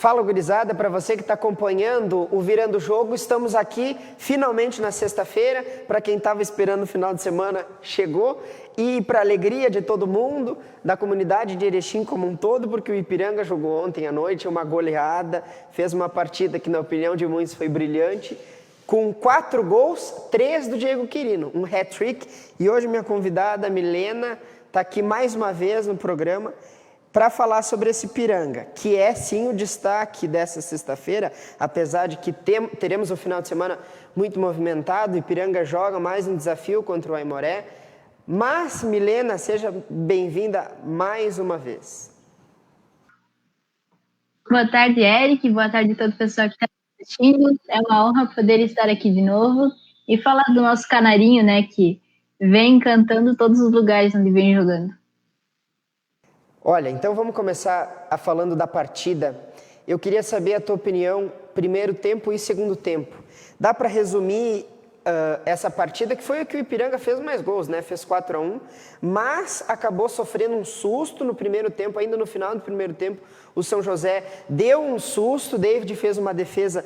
Fala, gurizada, para você que está acompanhando o Virando o Jogo, estamos aqui finalmente na sexta-feira. Para quem estava esperando o final de semana, chegou. E para alegria de todo mundo, da comunidade de Erechim como um todo, porque o Ipiranga jogou ontem à noite uma goleada, fez uma partida que, na opinião de muitos, foi brilhante, com 4 gols, 3 do Diego Quirino, um hat-trick. E hoje minha convidada, Milena, está aqui mais uma vez no programa para falar sobre esse Ipiranga, que é sim o destaque dessa sexta-feira, apesar de que teremos um final de semana muito movimentado. O Ipiranga joga mais um desafio contra o Aimoré. Mas, Milena, seja bem-vinda mais uma vez. Boa tarde, Eric. Boa tarde a todo o pessoal que está assistindo. É uma honra poder estar aqui de novo e falar do nosso canarinho, né, que vem encantando todos os lugares onde vem jogando. Olha, então vamos começar falando da partida. Eu queria saber a tua opinião, primeiro tempo e segundo tempo. Dá para resumir essa partida, que foi a que o Ipiranga fez mais gols, né? Fez 4-1, mas acabou sofrendo um susto no primeiro tempo. Ainda no final do primeiro tempo, o São José deu um susto. O David fez uma defesa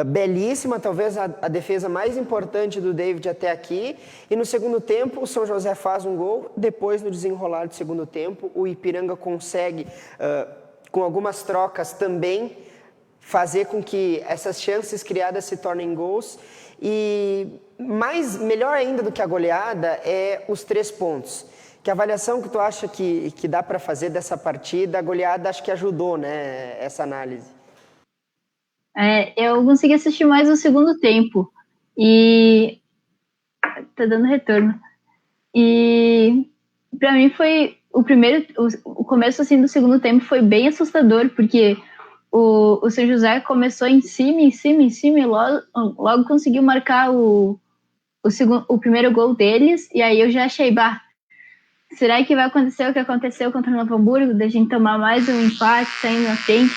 belíssima, talvez a defesa mais importante do David até aqui. E no segundo tempo, o São José faz um gol. Depois, no desenrolar do segundo tempo, o Ipiranga consegue, com algumas trocas também, fazer com que essas chances criadas se tornem gols. E melhor ainda do que a goleada é os 3 pontos. Que avaliação que tu acha que dá para fazer dessa partida? A goleada acho que ajudou, né, essa análise. Eu consegui assistir mais o segundo tempo e tá dando retorno. E para mim foi o começo assim do segundo tempo foi bem assustador, porque o São José começou em cima e logo conseguiu marcar o primeiro gol deles, e aí eu já achei, será que vai acontecer o que aconteceu contra o Novo Hamburgo, da gente tomar mais um empate, saindo na frente?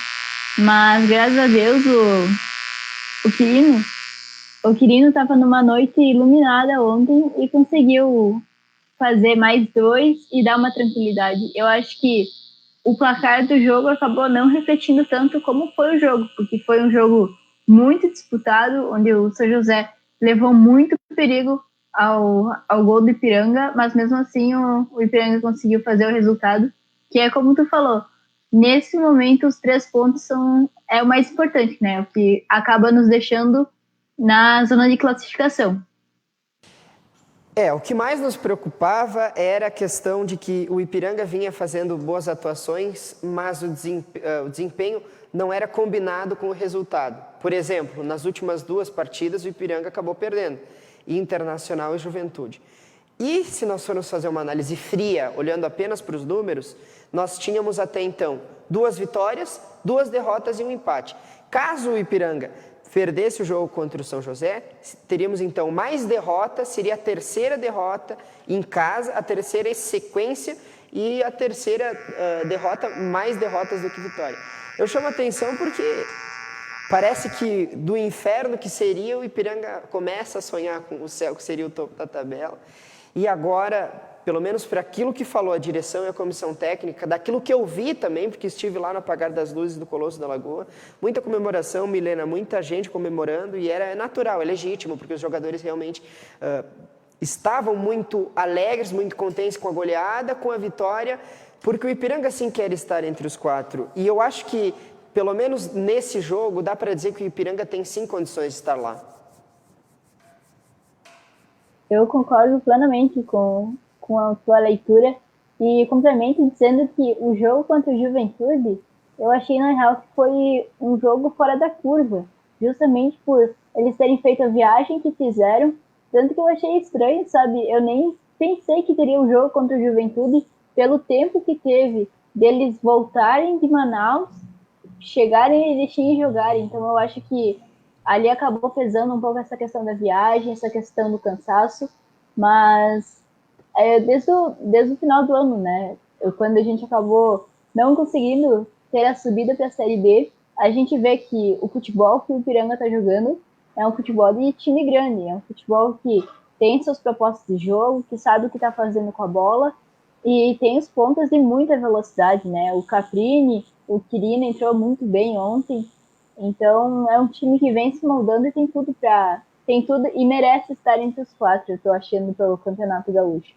Mas graças a Deus o Quirino estava numa noite iluminada ontem e conseguiu fazer mais 2 e dar uma tranquilidade. Eu acho que o placar do jogo acabou não refletindo tanto como foi o jogo, porque foi um jogo muito disputado, onde o São José levou muito perigo ao gol do Ipiranga, mas mesmo assim o Ipiranga conseguiu fazer o resultado, que é como tu falou, nesse momento os 3 pontos é o mais importante, né? O que acaba nos deixando na zona de classificação. O que mais nos preocupava era a questão de que o Ipiranga vinha fazendo boas atuações, mas o desempenho não era combinado com o resultado. Por exemplo, nas últimas 2 partidas, o Ipiranga acabou perdendo, Internacional e Juventude. E se nós formos fazer uma análise fria, olhando apenas para os números, nós tínhamos até então 2 vitórias, 2 derrotas e um empate. Caso o Ipiranga perdesse o jogo contra o São José, teríamos então mais derrotas, seria a 3ª derrota em casa, a 3ª sequência e a 3ª derrota, mais derrotas do que vitória. Eu chamo a atenção porque parece que do inferno que seria, o Ipiranga começa a sonhar com o céu, que seria o topo da tabela. E agora, pelo menos para aquilo que falou a direção e a comissão técnica, daquilo que eu vi também, porque estive lá no apagar das luzes do Colosso da Lagoa, muita comemoração, Milena, muita gente comemorando, e era natural, é legítimo, porque os jogadores realmente estavam muito alegres, muito contentes com a goleada, com a vitória, porque o Ipiranga sim quer estar entre os 4. E eu acho que, pelo menos nesse jogo, dá para dizer que o Ipiranga tem sim condições de estar lá. Eu concordo plenamente com a sua leitura e complemento dizendo que o jogo contra o Juventude, eu achei na real que foi um jogo fora da curva, justamente por eles terem feito a viagem que fizeram, tanto que eu achei estranho, sabe? Eu nem pensei que teria um jogo contra o Juventude pelo tempo que teve deles voltarem de Manaus, chegarem em Erechim e jogarem. Então eu acho que ali acabou pesando um pouco essa questão da viagem, essa questão do cansaço, mas desde o final do ano, né? Quando a gente acabou não conseguindo ter a subida para a Série B, a gente vê que o futebol que o Ipiranga está jogando é um futebol de time grande, é um futebol que tem suas propostas de jogo, que sabe o que está fazendo com a bola e tem os pontos de muita velocidade, né? O Caprini O Quirino entrou muito bem ontem. Então é um time que vem se moldando e tem tudo e merece estar entre os 4, eu tô achando, pelo Campeonato Gaúcho.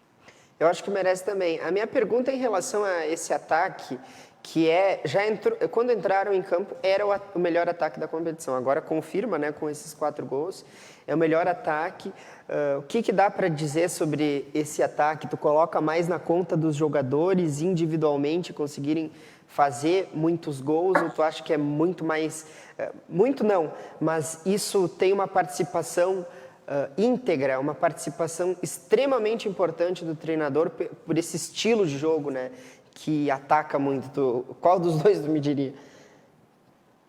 Eu acho que merece também. A minha pergunta é em relação a esse ataque, que já entrou, quando entraram em campo, era o melhor ataque da competição. Agora confirma, né, com esses 4 gols, é o melhor ataque. O que dá para dizer sobre esse ataque? Tu coloca mais na conta dos jogadores individualmente conseguirem fazer muitos gols, ou tu acha que é muito mais... muito não, mas isso tem uma participação íntegra, uma participação extremamente importante do treinador por esse estilo de jogo, né, que ataca muito. Qual dos dois tu me diria?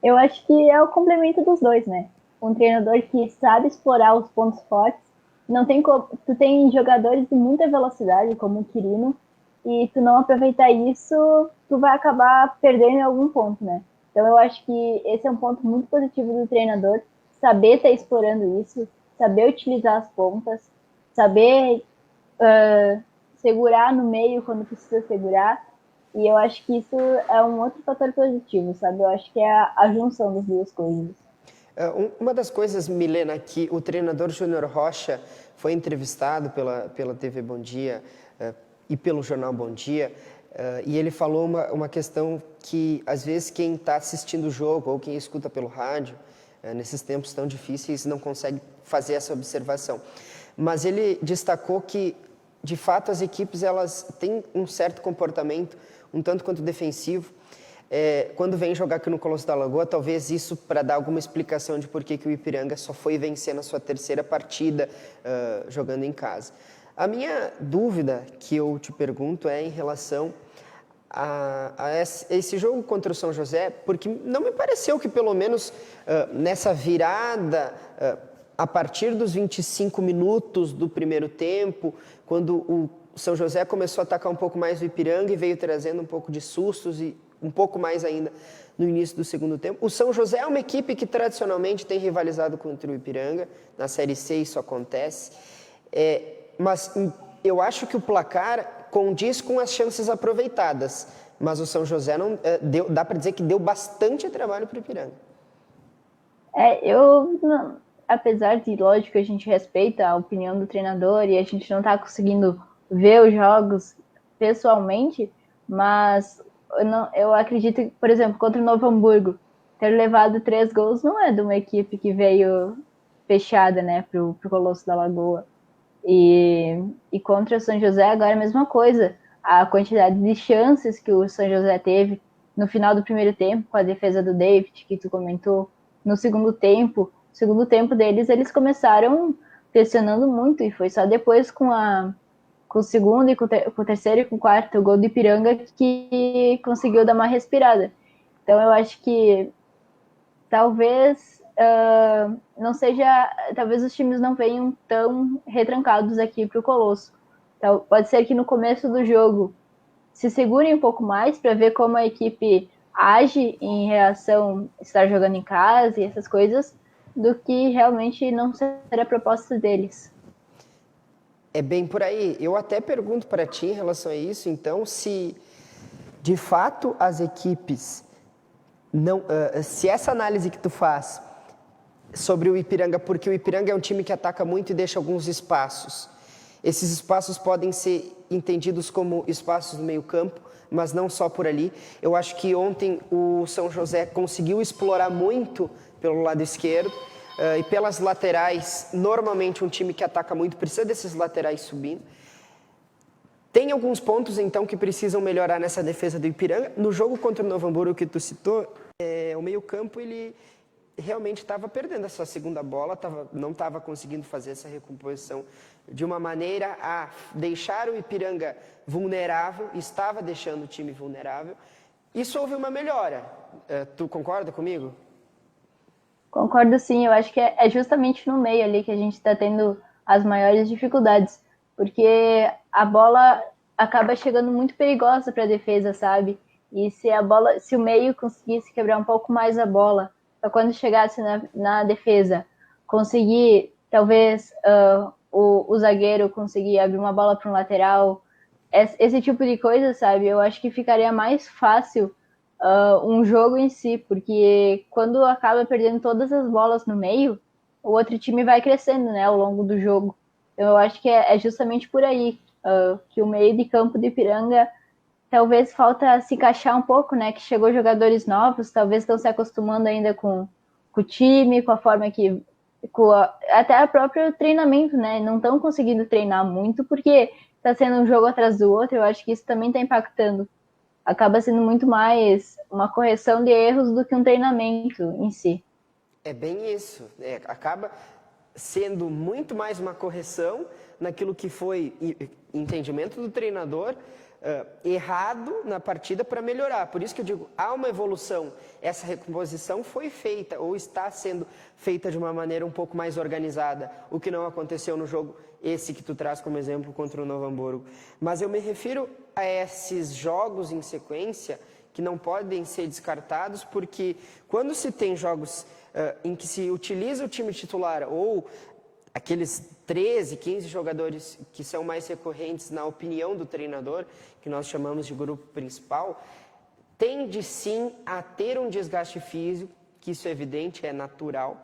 Eu acho que é o complemento dos dois, né? Um treinador que sabe explorar os pontos fortes. Não tem tu tem jogadores de muita velocidade, como o Quirino, e tu não aproveitar isso, tu vai acabar perdendo em algum ponto, né? Então eu acho que esse é um ponto muito positivo do treinador, saber estar explorando isso, saber utilizar as pontas, saber segurar no meio quando precisa segurar. E eu acho que isso é um outro fator positivo, sabe? Eu acho que é a junção das duas coisas. Uma das coisas, Milena, que o treinador Júnior Rocha foi entrevistado pela TV Bom Dia e pelo jornal Bom Dia, e ele falou uma questão que, às vezes, quem está assistindo o jogo ou quem escuta pelo rádio, nesses tempos tão difíceis, não consegue fazer essa observação. Mas ele destacou que, de fato, as equipes elas têm um certo comportamento, um tanto quanto defensivo. Quando vem jogar aqui no Colosso da Lagoa, talvez isso para dar alguma explicação de por que o Ipiranga só foi vencer na sua terceira partida jogando em casa. A minha dúvida que eu te pergunto é em relação a esse jogo contra o São José, porque não me pareceu que pelo menos nessa virada, a partir dos 25 minutos do primeiro tempo, quando o São José começou a atacar um pouco mais o Ipiranga e veio trazendo um pouco de sustos e um pouco mais ainda no início do segundo tempo. O São José é uma equipe que tradicionalmente tem rivalizado contra o Ipiranga, na Série C isso acontece, mas eu acho que o placar condiz com as chances aproveitadas, mas o São José não dá para dizer que deu bastante trabalho para o Ipiranga. Apesar de, lógico, a gente respeita a opinião do treinador e a gente não está conseguindo ver os jogos pessoalmente, mas eu acredito que, por exemplo, contra o Novo Hamburgo, ter levado 3 gols não é de uma equipe que veio fechada, né, pro Colosso da Lagoa. E contra o São José agora é a mesma coisa. A quantidade de chances que o São José teve no final do primeiro tempo, com a defesa do David, que tu comentou, no segundo tempo deles, eles começaram pressionando muito, e foi só depois com o segundo, e com o terceiro e com o quarto, o gol do Ipiranga, que conseguiu dar uma respirada. Então eu acho que talvez não seja, talvez os times não venham tão retrancados aqui para o Colosso. Então, pode ser que no começo do jogo se segurem um pouco mais para ver como a equipe age em relação a estar jogando em casa e essas coisas, do que realmente não ser a proposta deles. É bem por aí. Eu até pergunto para ti em relação a isso, então, se de fato as equipes não, se essa análise que tu faz sobre o Ipiranga, porque o Ipiranga é um time que ataca muito e deixa alguns espaços. Esses espaços podem ser entendidos como espaços no meio-campo, mas não só por ali. Eu acho que ontem o São José conseguiu explorar muito pelo lado esquerdo e pelas laterais. Normalmente um time que ataca muito precisa desses laterais subindo. Tem alguns pontos, então, que precisam melhorar nessa defesa do Ipiranga. No jogo contra o Novo Hamburgo que tu citou, o meio-campo ele realmente estava perdendo a sua segunda bola, não estava conseguindo fazer essa recomposição de uma maneira a deixar o Ipiranga vulnerável, estava deixando o time vulnerável. Isso houve uma melhora. Tu concorda comigo? Concordo, sim. Eu acho que é justamente no meio ali que a gente está tendo as maiores dificuldades, porque a bola acaba chegando muito perigosa para a defesa, sabe? E se o meio conseguisse quebrar um pouco mais a bola, para quando chegasse na defesa, conseguir, talvez, o zagueiro conseguir abrir uma bola para um lateral, esse tipo de coisa, sabe? Eu acho que ficaria mais fácil um jogo em si, porque quando acaba perdendo todas as bolas no meio, o outro time vai crescendo, né, ao longo do jogo. Então, eu acho que é justamente por aí que o meio de campo do Ipiranga talvez falta se encaixar um pouco, né, que chegou jogadores novos, talvez estão se acostumando ainda com o time, com a forma que até o próprio treinamento, né? Não estão conseguindo treinar muito porque está sendo um jogo atrás do outro. Eu acho que isso também está impactando. Acaba sendo muito mais uma correção de erros do que um treinamento em si. É bem isso. Acaba sendo muito mais uma correção naquilo que foi entendimento do treinador errado na partida para melhorar. Por isso que eu digo, há uma evolução. Essa recomposição foi feita ou está sendo feita de uma maneira um pouco mais organizada, o que não aconteceu no jogo esse que tu traz como exemplo contra o Novo Hamburgo. Mas eu me refiro a esses jogos em sequência que não podem ser descartados, porque quando se tem jogos em que se utiliza o time titular ou aqueles 13, 15 jogadores que são mais recorrentes na opinião do treinador, que nós chamamos de grupo principal, tende sim a ter um desgaste físico, que isso é evidente, é natural.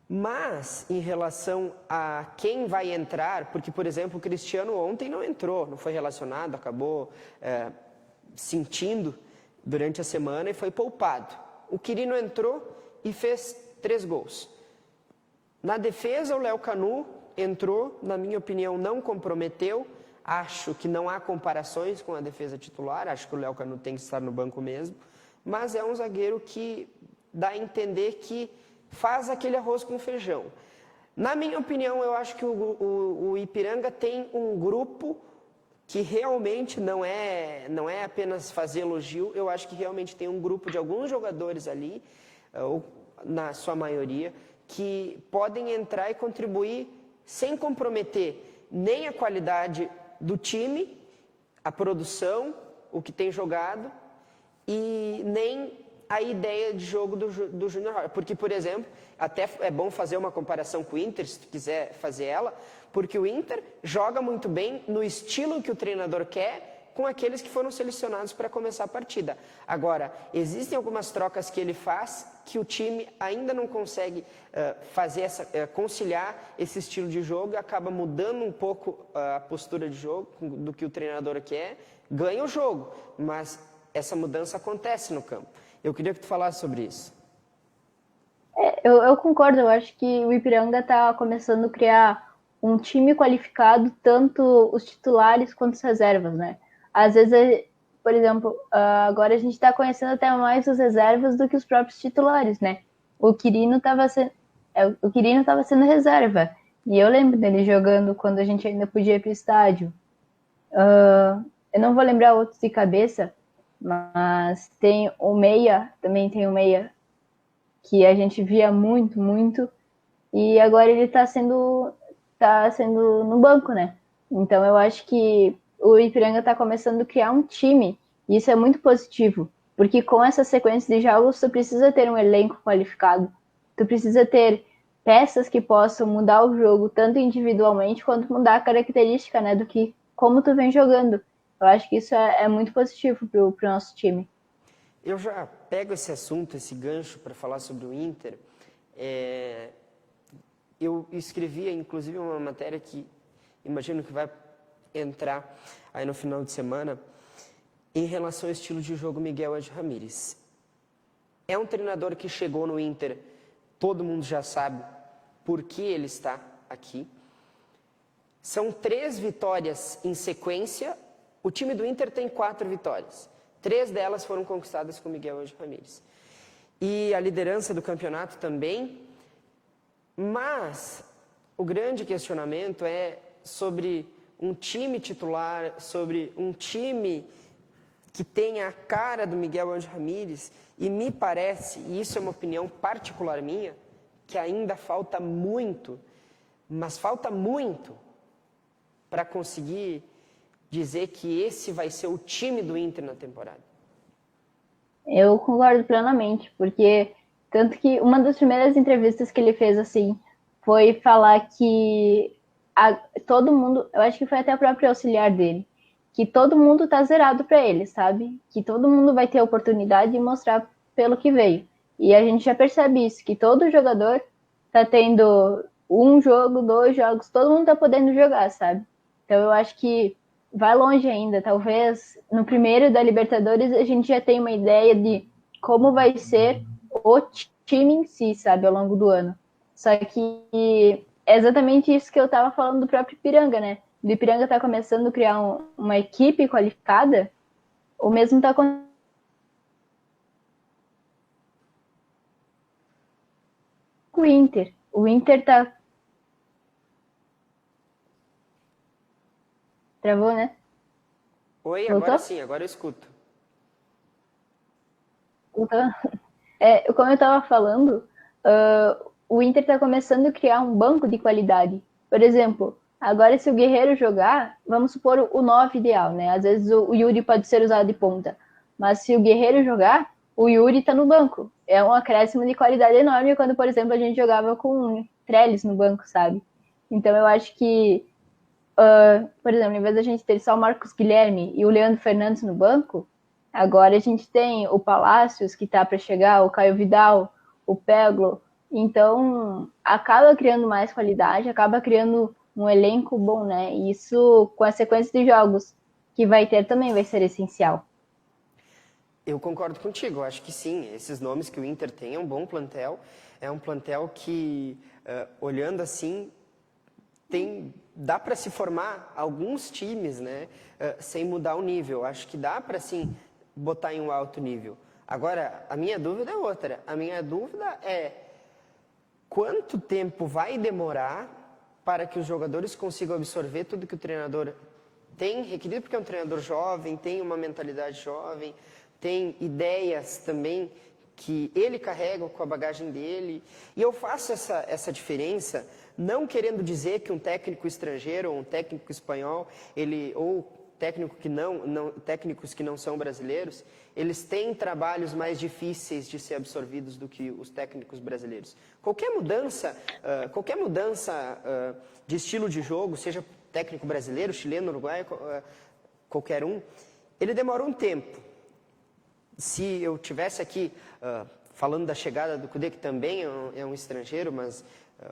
Mas, em relação a quem vai entrar, porque, por exemplo, o Cristiano ontem não entrou, não foi relacionado, acabou sentindo durante a semana e foi poupado. O Quirino entrou e fez 3 gols. Na defesa, o Léo Canu entrou, na minha opinião, não comprometeu. Acho que não há comparações com a defesa titular, acho que o Léo Canu tem que estar no banco mesmo. Mas é um zagueiro que dá a entender que faz aquele arroz com feijão. Na minha opinião, eu acho que o Ipiranga tem um grupo que realmente não é apenas fazer elogio, eu acho que realmente tem um grupo de alguns jogadores ali, ou na sua maioria, que podem entrar e contribuir sem comprometer nem a qualidade do time, a produção, o que tem jogado, e nem a ideia de jogo do Júnior Rocha. Porque, por exemplo, até é bom fazer uma comparação com o Inter, se tu quiser fazer ela, porque o Inter joga muito bem no estilo que o treinador quer, com aqueles que foram selecionados para começar a partida. Agora, existem algumas trocas que ele faz que o time ainda não consegue conciliar esse estilo de jogo e acaba mudando um pouco a postura de jogo do que o treinador quer, ganha o jogo, mas essa mudança acontece no campo. Eu queria que tu falasse sobre isso. Eu concordo, eu acho que o Ipiranga está começando a criar um time qualificado, tanto os titulares quanto as reservas, né? Às vezes, por exemplo, agora a gente está conhecendo até mais os reservas do que os próprios titulares, né? O Quirino estava sendo reserva, e eu lembro dele jogando quando a gente ainda podia ir para o estádio. Eu não vou lembrar outros de cabeça, mas tem o Meia, também tem o Meia, que a gente via muito, muito, e agora ele tá sendo no banco, né? Então eu acho que o Ipiranga tá começando a criar um time, e isso é muito positivo, porque com essa sequência de jogos tu precisa ter um elenco qualificado, tu precisa ter peças que possam mudar o jogo, tanto individualmente quanto mudar a característica, né, do que como tu vem jogando. Eu acho que isso é muito positivo pro nosso time. Eu já pego esse assunto, esse gancho para falar sobre o Inter. Eu escrevia, inclusive, uma matéria que imagino que vai entrar aí no final de semana, em relação ao estilo de jogo Miguel Angel Ramírez. É um treinador que chegou no Inter, todo mundo já sabe por que ele está aqui. São 3 vitórias em sequência. O time do Inter tem 4 vitórias. 3 delas foram conquistadas com Miguel Angel Ramírez. E a liderança do campeonato também. Mas o grande questionamento é sobre um time titular, sobre um time que tem a cara do Miguel Angel Ramírez. E me parece, e isso é uma opinião particular minha, que ainda falta muito, mas falta muito para conseguir dizer que esse vai ser o time do Inter na temporada. Eu concordo plenamente, porque tanto que uma das primeiras entrevistas que ele fez assim foi falar que todo mundo, eu acho que foi até o próprio auxiliar dele, que todo mundo tá zerado para eles, sabe? Que todo mundo vai ter a oportunidade de mostrar pelo que veio. E a gente já percebe isso, que todo jogador tá tendo um jogo, 2 jogos, todo mundo tá podendo jogar, sabe? Então eu acho que vai longe ainda. Talvez no primeiro da Libertadores a gente já tenha uma ideia de como vai ser o time em si, sabe, ao longo do ano. Só que é exatamente isso que eu tava falando do próprio Ipiranga, né? Do Ipiranga tá começando a criar uma equipe qualificada, o mesmo tá acontecendo com o Inter. O Inter tá. Travou, né? Oi, agora Voltou? sim, agora eu escuto. Voltou? Como eu estava falando, o Inter está começando a criar um banco de qualidade. Por exemplo, agora se o Guerreiro jogar, vamos supor o 9 ideal, né? Às vezes o Yuri pode ser usado de ponta. Mas se o Guerreiro jogar, o Yuri está no banco. É um acréscimo de qualidade enorme quando, por exemplo, a gente jogava com Trellis no banco, sabe? Então eu acho que, por exemplo, em vez da gente ter só o Marcos Guilherme e o Leandro Fernandes no banco, agora a gente tem o Palácios, que está para chegar, o Caio Vidal, o Peglo. Então, acaba criando mais qualidade, acaba criando um elenco bom, né? E isso, com a sequência de jogos que vai ter, também vai ser essencial. Eu concordo contigo, eu acho que sim. Esses nomes que o Inter tem é um bom plantel. É um plantel que, olhando assim, dá para se formar alguns times, né, sem mudar o nível. Acho que dá para, sim, botar em um alto nível. Agora, a minha dúvida é outra. A minha dúvida é quanto tempo vai demorar para que os jogadores consigam absorver tudo que o treinador tem requerido, porque é um treinador jovem, tem uma mentalidade jovem, tem ideias também que ele carrega com a bagagem dele. E eu faço essa diferença, não querendo dizer que um técnico estrangeiro ou um técnico espanhol, ou técnicos que não são brasileiros, eles têm trabalhos mais difíceis de ser absorvidos do que os técnicos brasileiros. Qualquer mudança de estilo de jogo, seja técnico brasileiro, chileno, uruguaio, qualquer um, ele demora um tempo. Se eu tivesse aqui falando da chegada do Kudê, que também é um estrangeiro, mas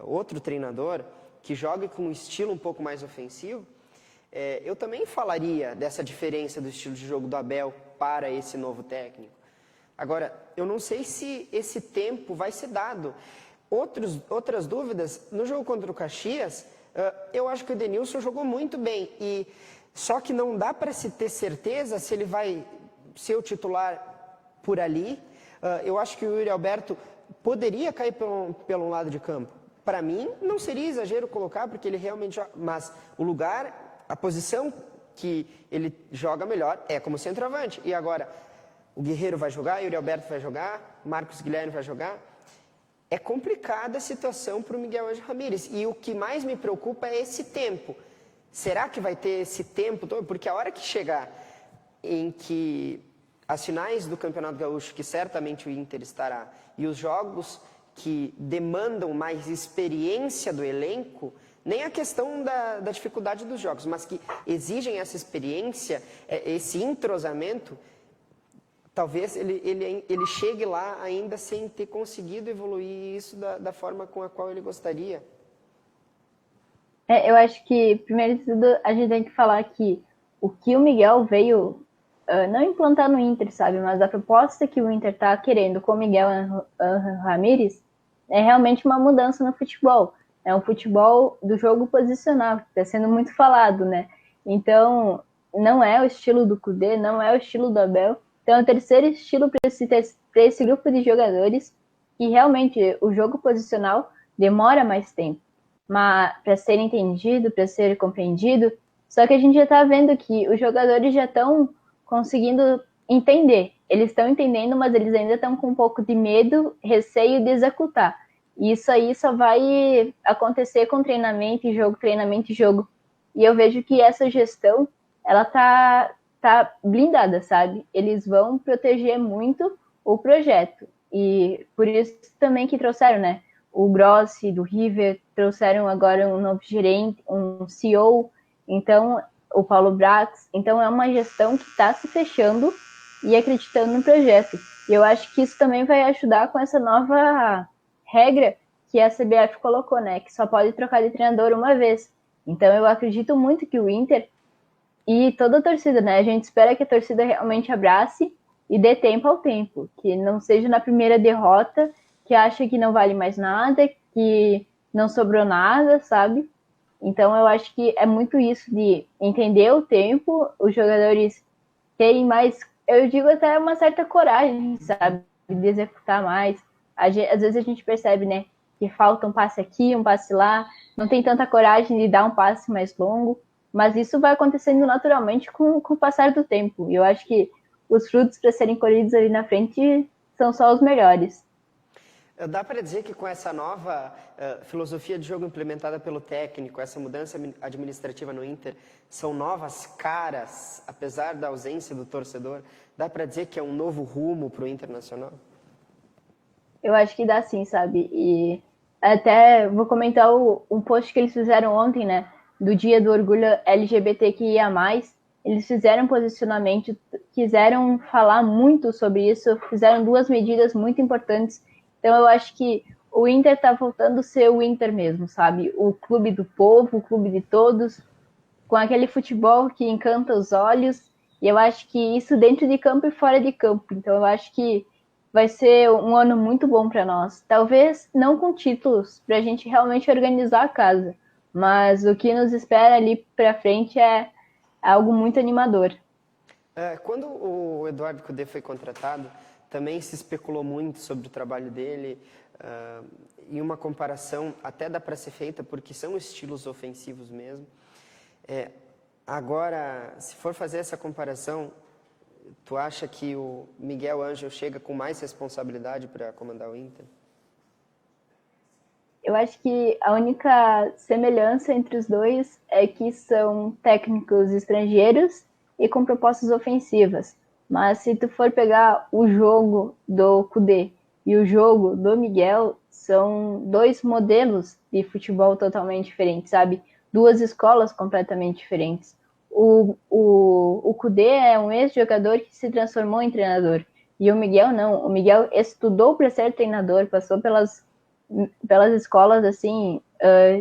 outro treinador, que joga com um estilo um pouco mais ofensivo, eu também falaria dessa diferença do estilo de jogo do Abel para esse novo técnico. Agora, eu não sei se esse tempo vai ser dado. Outras dúvidas, no jogo contra o Caxias, eu acho que o Edenilson jogou muito bem, só que não dá para se ter certeza se ele vai ser o titular por ali. Eu acho que o Yuri Alberto poderia cair pelo lado de campo. Para mim, não seria exagero colocar, porque ele realmente joga, mas o lugar, a posição que ele joga melhor é como centroavante. E agora, o Guerreiro vai jogar, o Yuri Alberto vai jogar, Marcos Guilherme vai jogar. É complicada a situação para o Miguel Ângelo Ramírez. E o que mais me preocupa é esse tempo. Será que vai ter esse tempo todo? Porque a hora que chegar em que as finais do Campeonato Gaúcho, que certamente o Inter estará, e os jogos que demandam mais experiência do elenco, nem a questão da dificuldade dos jogos, mas que exigem essa experiência, esse entrosamento, talvez ele chegue lá ainda sem ter conseguido evoluir isso da forma com a qual ele gostaria. Eu acho que, primeiro de tudo, a gente tem que falar que o que o Miguel veio não implantar no Inter, sabe? Mas a proposta que o Inter está querendo com o Miguel Ramírez é realmente uma mudança no futebol. É um futebol do jogo posicional, que está sendo muito falado, né? Então, não é o estilo do Kudê, não é o estilo do Abel. Então, é o terceiro estilo para esse grupo de jogadores, que realmente o jogo posicional demora mais tempo para ser entendido, para ser compreendido. Só que a gente já está vendo que os jogadores já estão conseguindo entender. Eles estão entendendo, mas eles ainda estão com um pouco de medo, receio de executar. E isso aí só vai acontecer com treinamento e jogo, treinamento e jogo. E eu vejo que essa gestão, ela tá blindada, sabe? Eles vão proteger muito o projeto. E por isso também que trouxeram, né? O Grossi do River, trouxeram agora um novo gerente, um CEO. Então, o Paulo Brax. Então é uma gestão que está se fechando e acreditando no projeto. E eu acho que isso também vai ajudar com essa nova regra que a CBF colocou, né? Que só pode trocar de treinador uma vez. Então eu acredito muito que o Inter e toda a torcida, né? A gente espera que a torcida realmente abrace e dê tempo ao tempo. Que não seja na primeira derrota que acha que não vale mais nada, que não sobrou nada, sabe? Então eu acho que é muito isso de entender o tempo, os jogadores terem mais, eu digo até uma certa coragem, sabe? De executar mais. Às vezes a gente percebe, né? Que falta um passe aqui, um passe lá, não tem tanta coragem de dar um passe mais longo, mas isso vai acontecendo naturalmente com o passar do tempo. E eu acho que os frutos para serem colhidos ali na frente são só os melhores. Dá para dizer que com essa nova filosofia de jogo implementada pelo técnico, essa mudança administrativa no Inter, são novas caras, apesar da ausência do torcedor, dá para dizer que é um novo rumo para o Internacional? Eu acho que dá sim, sabe? E até vou comentar um post que eles fizeram ontem, né? Do Dia do Orgulho LGBTQIA+. Eles fizeram posicionamento, quiseram falar muito sobre isso, fizeram 2 medidas muito importantes. Então eu acho que o Inter tá voltando a ser o Inter mesmo, sabe? O clube do povo, o clube de todos, com aquele futebol que encanta os olhos. E eu acho que isso dentro de campo e fora de campo. Então eu acho que vai ser um ano muito bom para nós. Talvez não com títulos, para a gente realmente organizar a casa. Mas o que nos espera ali para frente é algo muito animador. Quando o Eduardo Cudê foi contratado, também se especulou muito sobre o trabalho dele, e uma comparação até dá para ser feita, porque são estilos ofensivos mesmo. Agora, se for fazer essa comparação, tu acha que o Miguel Ângelo chega com mais responsabilidade para comandar o Inter? Eu acho que a única semelhança entre os dois é que são técnicos estrangeiros e com propostas ofensivas. Mas se tu for pegar o jogo do Cudê e o jogo do Miguel, são 2 modelos de futebol totalmente diferentes, sabe? 2 escolas completamente diferentes. O Cudê é um ex-jogador que se transformou em treinador. E o Miguel não. O Miguel estudou para ser treinador, passou pelas escolas, assim,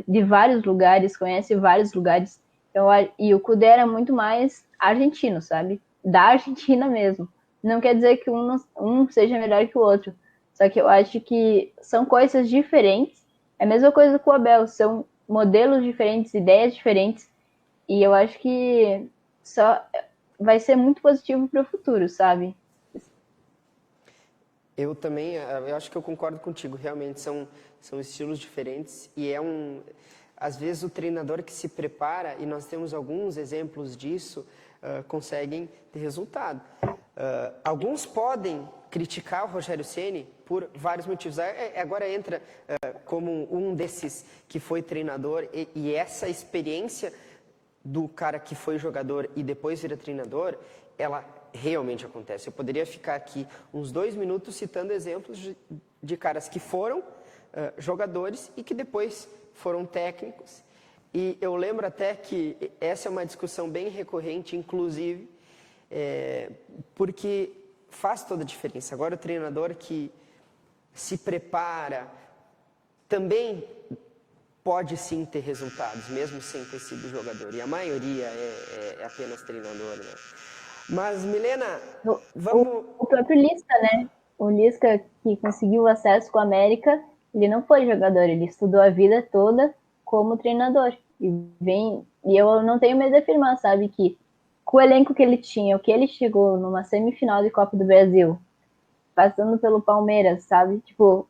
de vários lugares, conhece vários lugares. Então, e o Cudê era muito mais argentino, sabe? Da Argentina mesmo. Não quer dizer que um seja melhor que o outro. Só que eu acho que são coisas diferentes. É a mesma coisa com o Abel. São modelos diferentes, ideias diferentes. E eu acho que só vai ser muito positivo para o futuro, sabe? Eu também, eu acho que eu concordo contigo, realmente são estilos diferentes e às vezes o treinador que se prepara, e nós temos alguns exemplos disso, conseguem ter resultado. Alguns podem criticar o Rogério Ceni por vários motivos. Agora entra como um desses que foi treinador e essa experiência do cara que foi jogador e depois vira treinador, ela realmente acontece. Eu poderia ficar aqui uns 2 minutos citando exemplos de caras que foram jogadores e que depois foram técnicos. E eu lembro até que essa é uma discussão bem recorrente, inclusive, porque faz toda a diferença. Agora o treinador que se prepara também pode sim ter resultados, mesmo sem ter sido jogador. E a maioria é apenas treinador, né? Mas, Milena, vamos... O próprio Lisca, né? O Lisca, que conseguiu acesso com a América, ele não foi jogador, ele estudou a vida toda como treinador. E eu não tenho medo de afirmar, sabe, que com o elenco que ele tinha, o que ele chegou numa semifinal de Copa do Brasil, passando pelo Palmeiras, sabe? Tipo,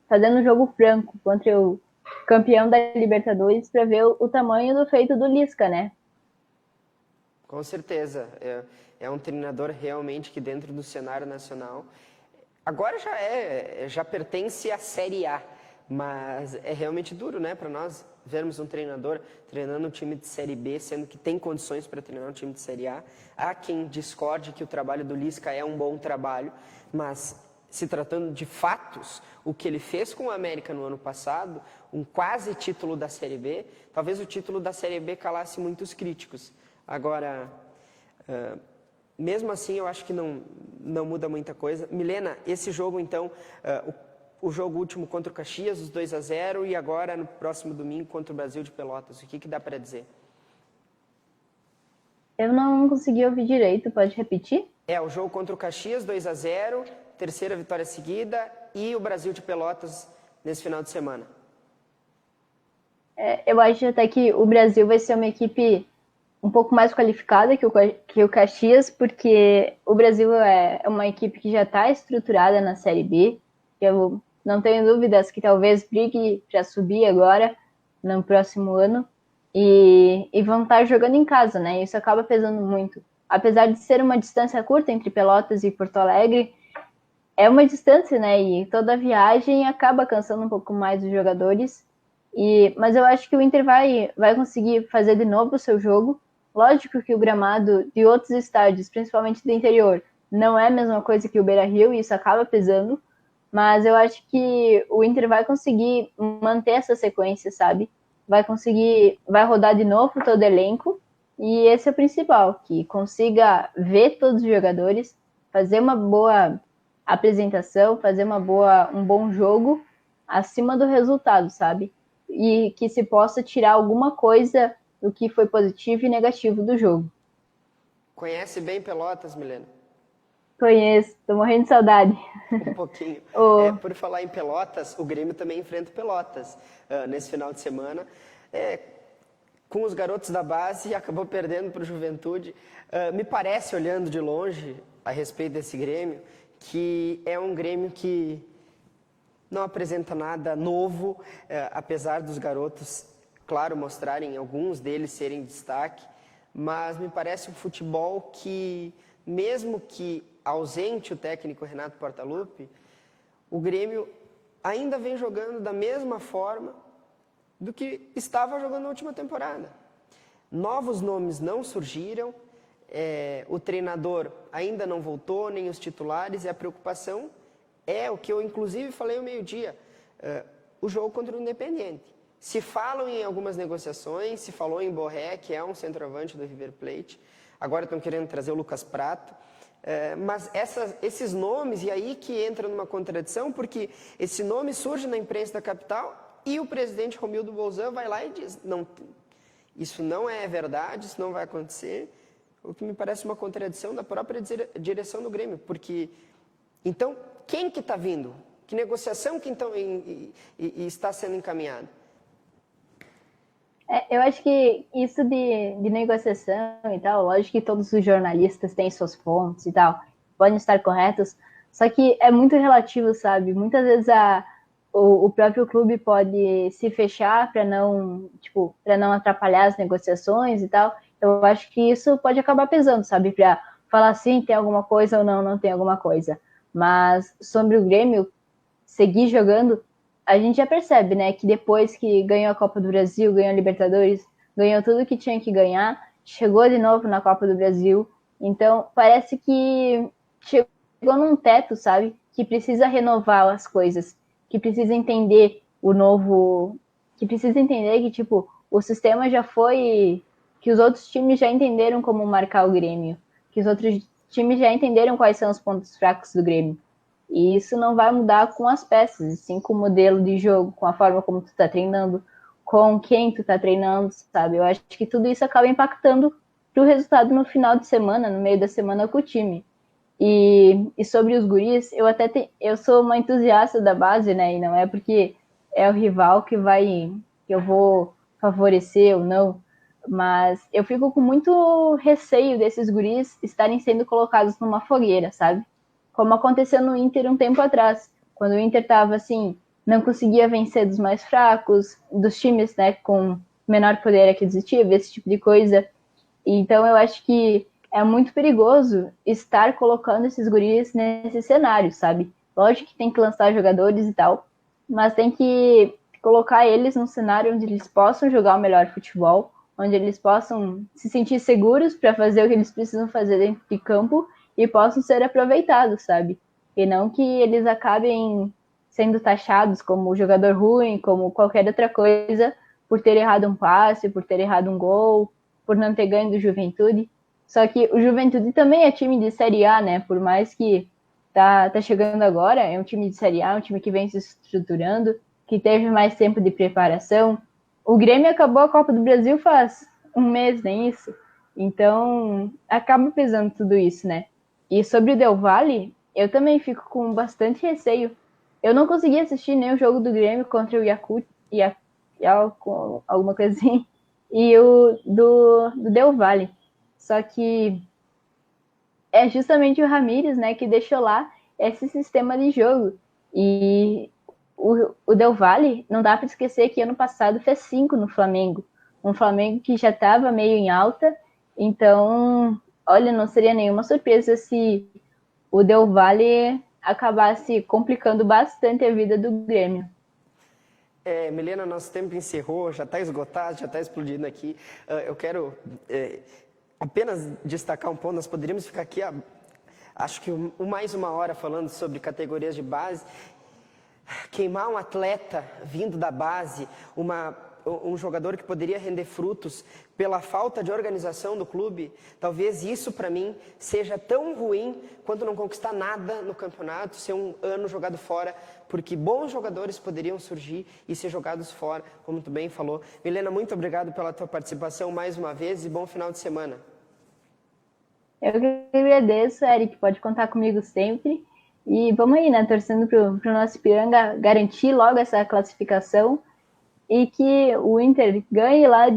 fazendo um jogo franco contra o campeão da Libertadores para ver o tamanho do feito do Lisca, né? Com certeza. É um treinador realmente que dentro do cenário nacional, agora já pertence à Série A, mas é realmente duro, né, para nós vermos um treinador treinando um time de Série B, sendo que tem condições para treinar um time de Série A. Há quem discorde que o trabalho do Lisca é um bom trabalho, mas se tratando de fatos, o que ele fez com o América no ano passado, um quase título da Série B, talvez o título da Série B calasse muitos críticos. Agora, mesmo assim, eu acho que não muda muita coisa. Milena, esse jogo, então, o jogo último contra o Caxias, os 2-0, e agora, no próximo domingo, contra o Brasil de Pelotas, o que dá para dizer? Eu não consegui ouvir direito, pode repetir? O jogo contra o Caxias, 2-0, terceira vitória seguida, e o Brasil de Pelotas nesse final de semana. Eu acho até que o Brasil vai ser uma equipe um pouco mais qualificada que o Caxias, porque o Brasil é uma equipe que já está estruturada na Série B, que eu não tenho dúvidas que talvez brigue para subir agora, no próximo ano, e vão estar jogando em casa, né? Isso acaba pesando muito. Apesar de ser uma distância curta entre Pelotas e Porto Alegre, é uma distância, né? E toda viagem acaba cansando um pouco mais os jogadores. Mas eu acho que o Inter vai conseguir fazer de novo o seu jogo. Lógico que o gramado de outros estádios, principalmente do interior, não é a mesma coisa que o Beira-Rio, e isso acaba pesando. Mas eu acho que o Inter vai conseguir manter essa sequência, sabe? Vai rodar de novo todo o elenco. E esse é o principal, que consiga ver todos os jogadores, fazer uma boa apresentação, fazer um bom jogo acima do resultado, sabe? E que se possa tirar alguma coisa do que foi positivo e negativo do jogo. Conhece bem Pelotas, Milena? Conheço, tô morrendo de saudade. Um pouquinho. Por falar em Pelotas, o Grêmio também enfrenta Pelotas nesse final de semana. Com os garotos da base, acabou perdendo para o Juventude. Me parece, olhando de longe a respeito desse Grêmio, que é um Grêmio que não apresenta nada novo, apesar dos garotos, claro, mostrarem alguns deles serem destaque, mas me parece um futebol que, mesmo que ausente o técnico Renato Portaluppi, o Grêmio ainda vem jogando da mesma forma do que estava jogando na última temporada. Novos nomes não surgiram, o treinador ainda não voltou, nem os titulares, e a preocupação é o que eu inclusive falei ao meio-dia, o jogo contra o Independiente. Se falam em algumas negociações, se falou em Borré, que é um centroavante do River Plate, agora estão querendo trazer o Lucas Prato, mas esses nomes, e aí que entra numa contradição, porque esse nome surge na imprensa da capital e o presidente Romildo Bolzan vai lá e diz, não, isso não é verdade, isso não vai acontecer, o que me parece uma contradição da própria direção do Grêmio, porque, então, quem que está vindo? Que negociação que então está sendo encaminhada? Eu acho que isso de negociação e tal, lógico que todos os jornalistas têm suas fontes e tal, podem estar corretos, só que é muito relativo, sabe? Muitas vezes o próprio clube pode se fechar para não atrapalhar as negociações e tal. Eu acho que isso pode acabar pesando, sabe? Para falar assim, tem alguma coisa ou não tem alguma coisa. Mas sobre o Grêmio seguir jogando, a gente já percebe, né, que depois que ganhou a Copa do Brasil, ganhou a Libertadores, ganhou tudo que tinha que ganhar, chegou de novo na Copa do Brasil, então parece que chegou num teto, sabe, que precisa renovar as coisas, que precisa entender o novo, que precisa entender que, tipo, o sistema já foi, que os outros times já entenderam como marcar o Grêmio, que os outros times já entenderam quais são os pontos fracos do Grêmio. E isso não vai mudar com as peças, sim com o modelo de jogo, com a forma como tu tá treinando, com quem tu tá treinando, sabe? Eu acho que tudo isso acaba impactando pro resultado no final de semana, no meio da semana com o time. E sobre os guris, eu sou uma entusiasta da base, né? E não é porque é o rival que eu vou favorecer ou não, mas eu fico com muito receio desses guris estarem sendo colocados numa fogueira, sabe? Como aconteceu no Inter um tempo atrás, quando o Inter estava assim, não conseguia vencer dos mais fracos, dos times, né, com menor poder aquisitivo, esse tipo de coisa. Então eu acho que é muito perigoso estar colocando esses guris nesse cenário, sabe? Lógico que tem que lançar jogadores e tal, mas tem que colocar eles num cenário onde eles possam jogar o melhor futebol, onde eles possam se sentir seguros para fazer o que eles precisam fazer dentro de campo e possam ser aproveitados, sabe? e não que eles acabem sendo taxados como jogador ruim, como qualquer outra coisa, por ter errado um passe, por ter errado um gol, por não ter ganho do Juventude. Só que o Juventude também é time de Série A, né? Por mais que tá chegando agora, é um time de Série A, um time que vem se estruturando, que teve mais tempo de preparação. O Grêmio acabou a Copa do Brasil faz um mês, nem isso. Então, acaba pesando tudo isso, né? E sobre o Del Valle, eu também fico com bastante receio. Eu não consegui assistir nem o jogo do Grêmio contra o Yakult, alguma coisa assim, e o do Del Valle. Só que é justamente o Ramires, né, que deixou lá esse sistema de jogo. E o Del Valle, não dá para esquecer que ano passado fez 5 no Flamengo. Um Flamengo que já estava meio em alta. Então, olha, não seria nenhuma surpresa se o Del Valle acabasse complicando bastante a vida do Grêmio. Milena, nosso tempo encerrou, já está esgotado, já está explodindo aqui. Eu quero apenas destacar um ponto, nós poderíamos ficar aqui, acho que mais uma hora falando sobre categorias de base. Queimar um atleta vindo da base, um jogador que poderia render frutos pela falta de organização do clube, talvez isso para mim seja tão ruim quanto não conquistar nada no campeonato, ser um ano jogado fora, porque bons jogadores poderiam surgir e ser jogados fora, como tu bem falou. Milena, muito obrigado pela tua participação mais uma vez e bom final de semana. Eu que agradeço, Eric, pode contar comigo sempre. E vamos aí, né, torcendo pro nosso Ipiranga garantir logo essa classificação e que o Inter ganhe lá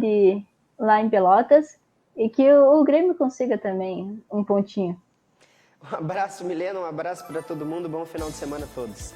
em Pelotas e que o Grêmio consiga também um pontinho. Um abraço, Milena, um abraço para todo mundo, bom final de semana a todos.